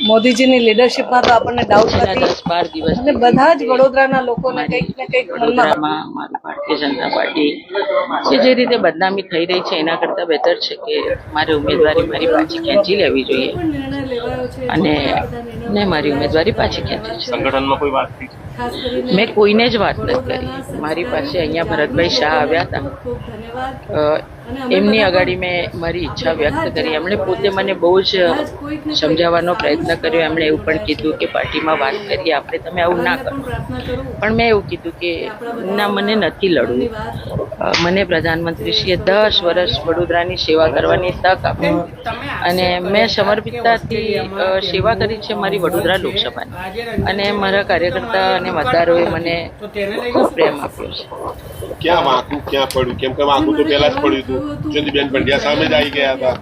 મોદીજીની લીડરશિપમાં તો આપણને ડાઉટ નથી 10-12 દિવસ અને બધા જ વડોદરાના લોકોને કંઈક ને કંઈક વડોદરામાં મારી ભારતીય જનતા પાર્ટી કે જે રીતે બદનામી થઈ રહી છે એના કરતાં બહેતર છે કે મારી ઉમેદવારી મારી પાછી ખેંચી લેવી જોઈએ અને મારી ઉમેદવારી પાછી ખેંચી છે. સંગઠનમાં કોઈ વાત થઈ? મેં કોઈને જ વાત નથી કરી. મારી પાસે અહીંયા ભરતભાઈ શાહ આવ્યા હતા, એમની આગળ મેં મારી ઈચ્છા વ્યક્ત કરી. એમણે પોતે મને બહુ જ સમજાવવાનો પ્રયત્ન કર્યો. એમણે એવું પણ કીધું કે પાર્ટીમાં વાત કરીએ આપણે, તમે આવું ના કરો. પણ મેં એવું કીધું કે ના, મને નથી લડવું. મને પ્રધાનમંત્રીશ્રીએ 10 વર્ષ વડોદરાની સેવા કરવાની તક આપી અને મેં સમર્પિતતાથી સેવા કરી છે મારી વડોદરા લોકસભાની, અને મારા કાર્યકર્તા અને મતદારોએ મને ખૂબ પ્રેમ આપ્યો છે. ક્યાં વાંકું ક્યાં પડ્યું? કેમ કે વાંકું તો પહેલા જ પડ્યું હતું, જ્યોતિબેન પંડ્યા સામે જ આવી ગયા હતા.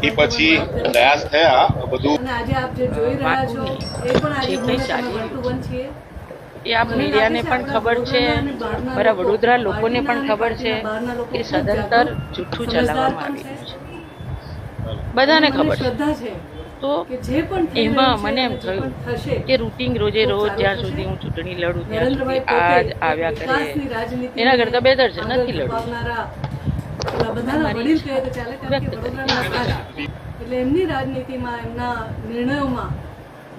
એ પછી દયાસ થયા બધું. એ આપ મીડિયાને પણ ખબર છે, મારા વડોદરા લોકોને પણ ખબર છે કે સદંતર જૂઠું ચલાવવામાં આવી રહ્યું છે, બધાને ખબર છે. તો એમાં મને એમ થયું કે રૂટિન રોજે રોજ જ્યાં સુધી હું ચૂંટણી લડું ત્યાં સુધી આ જ આવ્યા કરે, એના કરતાં બહેતર છે નથી લડવું. એટલે એમની રાજનીતિમાં, એમના નિર્ણયોમાં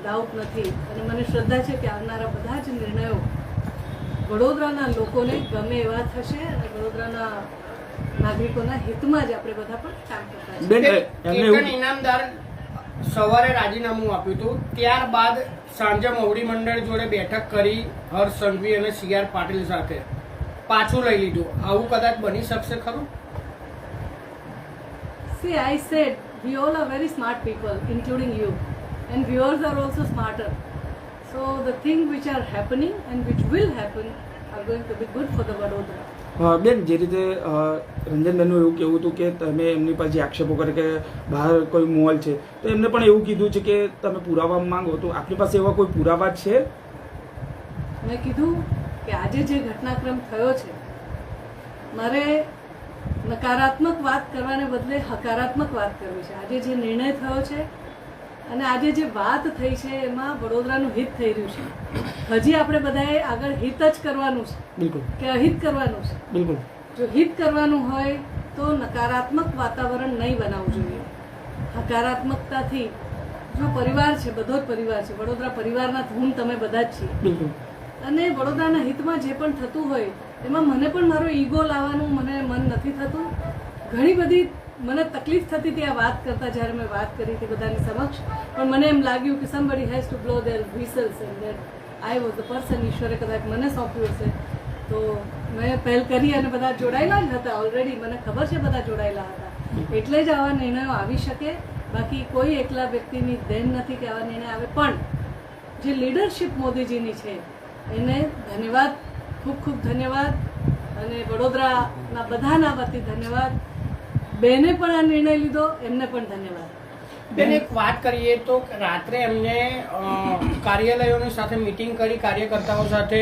ડાઉટ નથી અને મને શ્રદ્ધા છે કે આવનારા બધા જ નિર્ણયો વડોદરાના લોકોને ગમે એવા થશે અને વડોદરાના નાગરિકોના હિતમાં જ આપણે બધા પણ કામ કરતા ઇનામદાર સવારે રાજીનામું આપ્યું હતું, ત્યારબાદ સાંજે મોવડી મંડળ જોડે બેઠક કરી હર્ષ સંઘવી અને CR પાટીલ સાથે પાછું લઈ લીધું. આવું કદાચ બની શકશે ખરું? See, I said we all are very smart people, including you, and viewers are also smarter. So the things which are happening and which will happen are going to be good for the Vadodara. બેન, જે રીતે રંજનબેનનું એવું કહેવું હતું કે તમે એમની પાસે આક્ષેપો કરે કે બહાર કોઈ મોલ છે, તો એમને પણ એવું કીધું છે કે તમે પુરાવા માંગો, તો આપણી પાસે એવા કોઈ પુરાવા છે? મેં કીધું કે આજે જે ઘટનાક્રમ થયો છે, મારે નકારાત્મક વાત કરવાને બદલે હકારાત્મક વાત કરવી છે. આજે જે નિર્ણય થયો છે અને આજે જે વાત થઈ છે એમાં વડોદરાનું હિત થઈ રહ્યું છે. હજી આપણે બધાએ આગળ હિત જ કરવાનું છે, બિલકુલ, કે અહિત કરવાનું છે? બિલકુલ. જો હિત કરવાનું હોય તો નકારાત્મક વાતાવરણ નહીં બનાવવું જોઈએ. હકારાત્મકતાથી, જો પરિવાર છે, બધો જ પરિવાર છે, વડોદરા પરિવારના હું તમે બધા જ છીએ, બિલકુલ. અને વડોદરાના હિતમાં જે પણ થતું હોય એમાં મને પણ મારો ઈગો લાવવાનું મને મન નથી થતું. ઘણી બધી મને તકલીફ થતી હતી આ વાત કરતા, જ્યારે મેં વાત કરી હતી બધાની સમક્ષ, પણ મને એમ લાગ્યું કે somebody has to blow their whistles and that I was the person. ઈશ્વરે કદાચ મને સોંપ્યું હશે તો મેં પહેલ કરી અને બધા જોડાયેલા જ હતા ઓલરેડી, મને ખબર છે બધા જોડાયેલા હતા, એટલે જ આવા નિર્ણયો આવી શકે. બાકી કોઈ એકલા વ્યક્તિની દેન નથી કે આવા નિર્ણય આવે. પણ જે લીડરશિપ મોદીજીની છે એને ધન્યવાદ, ખૂબ ખૂબ ધન્યવાદ, અને વડોદરાના બધાના વતી ધન્યવાદ. બેને પણ આ નિર્ણય લીધો, એમને પણ ધન્યવાદ. બેન, એક વાત કરીએ તો રાત્રે એમને કાર્યાલયોની સાથે મીટિંગ કરી કાર્યકર્તાઓ સાથે,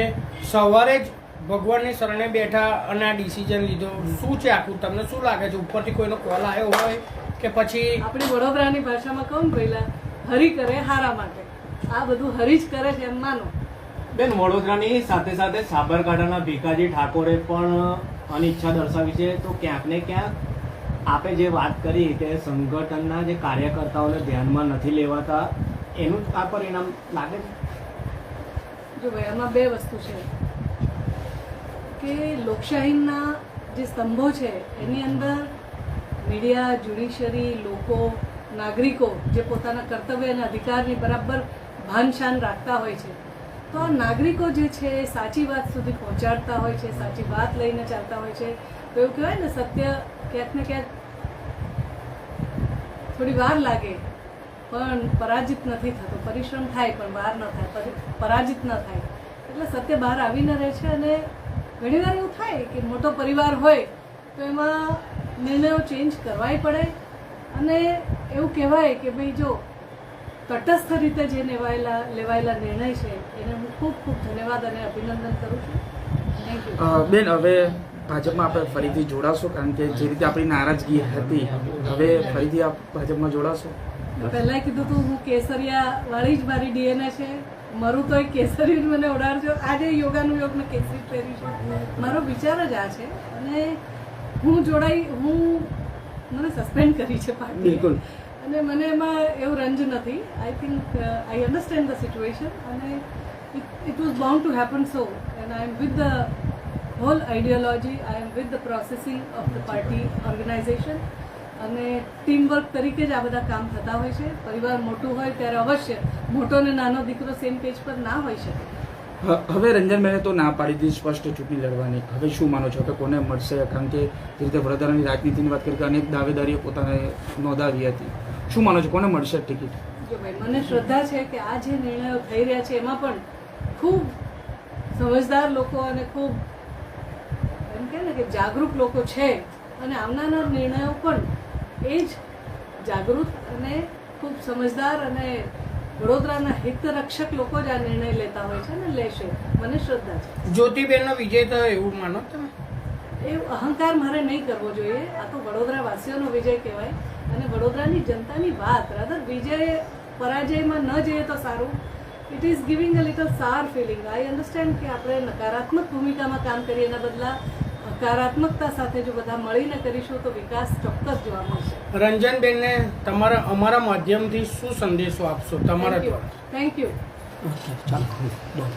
સવારે જ ભગવાનની શરણે બેઠા અને આ ડિસિઝન લીધો. શું છે આખું? તમને શું લાગે છે? ઉપરથી કોઈનો કોલ આવ્યો હોય કે પછી? આપણી વડોદરાની ભાષામાં કહું પહેલા, હરી કરે હારા માટે. આ બધું હરી જ કરે છે એમ માનો. બેન, વડોદરાની સાથે સાથે સાબરકાંઠાના ભીખાજી ઠાકોરે પણ અનિચ્છા દર્શાવી છે, તો ક્યાંક ને ક્યાંક આપે જે વાત કરી કે સંગઠનના જે કાર્યકર્તાઓને ધ્યાનમાં નથી લેવાતા, એનું આ પરિણામ લાગે છે? જો ભાઈ, આમાં બે વસ્તુ છે કે લોકશાહીના જે સ્તંભો છે એની અંદર મીડિયા, જ્યુડિશરી, લોકો, નાગરિકો જે પોતાના કર્તવ્ય અને અધિકારની બરાબર ભાન શાન રાખતા હોય છે, તો આ નાગરિકો જે છે એ સાચી વાત સુધી પહોંચાડતા હોય છે, સાચી વાત લઈને ચાલતા હોય છે. તો એવું કહેવાય ને, સત્ય ક્યાંક ને ક્યાંક થોડી વાર લાગે પણ પરાજિત નથી થતો. પરિશ્રમ થાય પણ વાર ન થાય, પરાજિત ન થાય. એટલે સત્ય બહાર આવીને રહે છે. અને ઘણીવાર એવું થાય કે મોટો પરિવાર હોય તો એમાં નિર્ણયો ચેન્જ કરવાય પડે, અને એવું કહેવાય કે ભાઈ જો તટસ્થ રીતે જે લેવાયેલા નિર્ણય છે એને હું ખૂબ ખૂબ ધન્યવાદ અને અભિનંદન કરું છું. Thank you. બેન, હવે ભાજપમાં આપણે ફરીથી જોડાશો? કારણ કે જે રીતે આપણી નારાજગી હતી, હવે ફરીથી આપ ભાજપમાં જોડાશો? પહેલા કીધું તું હું કેસરિયા વાળી જ મારી ડીએનએ છે, મારું તો એક કેસરી જ મને ઉડાડજો. આજે યોગાનું યોગ મેં કેસરી પહેર્યું છે. મારો વિચાર જ આ છે. અને મને સસ્પેન્ડ કરી છે પાર્ટી, બિલકુલ. અને મને એમાં એવું રંજ નથી. I think I understand the situation, અને it was bound to happen so, and I am with the whole ideology, I am with the processing of the party organisation, અને ટીમવર્ક તરીકે જ આ બધા કામ થતા હોય છે. પરિવાર મોટું હોય ત્યારે અવશ્ય મોટો ને નાનો દીકરો સેમ પેજ પર ના હોઈ શકે. હવે રંજનબેને તો ના પાડી દીધી સ્પષ્ટ ચૂંટણી લડવાની. હવે શું માનો છો કે કોને મળશે? કારણ કે જે રીતે વડોદરાની રાજનીતિની વાત કરી કે અનેક દાવેદારીઓ પોતાને નોંધાવી હતી, શું માનો છો કોને મળશે ટિકિટ? જો ભાઈ, મને શ્રદ્ધા છે કે આ જે નિર્ણયો થઈ રહ્યા છે એમાં પણ ખૂબ સમજદાર લોકો અને ખૂબ એમ કહે ને કે જાગૃત લોકો છે, અને આવનારા નિર્ણયો પણ એ જ જાગૃત અને ખૂબ સમજદાર અને વડોદરાના હિતરક્ષક લોકો જ આ નિર્ણય લેતા હોય છે અને લેશે. મને શ્રદ્ધા છે. જ્યોતિબેનનો વિજય થયો એવું માનો તમે? એ અહંકાર મારે નહીં કરવો જોઈએ. આ તો વડોદરા વાસીઓનો વિજય કહેવાય, અને વડોદરાની જનતાની વાત. રાધર વિજય પરાજયમાં ન જઈએ તો સારું. It is giving a little સાર ફિલિંગ. આઈ અન્ડરસ્ટેન્ડ કે આપણે નકારાત્મક ભૂમિકામાં કામ કરીએ એના બદલા હકારાત્મકતા સાથે જો બધા મળીને કરીશું તો વિકાસ ચોક્કસ જોવા મળશે. રંજનબેનને અમારા માધ્યમથી શું સંદેશો આપશો તમારા દ્વારા? Thank you. ચાલો.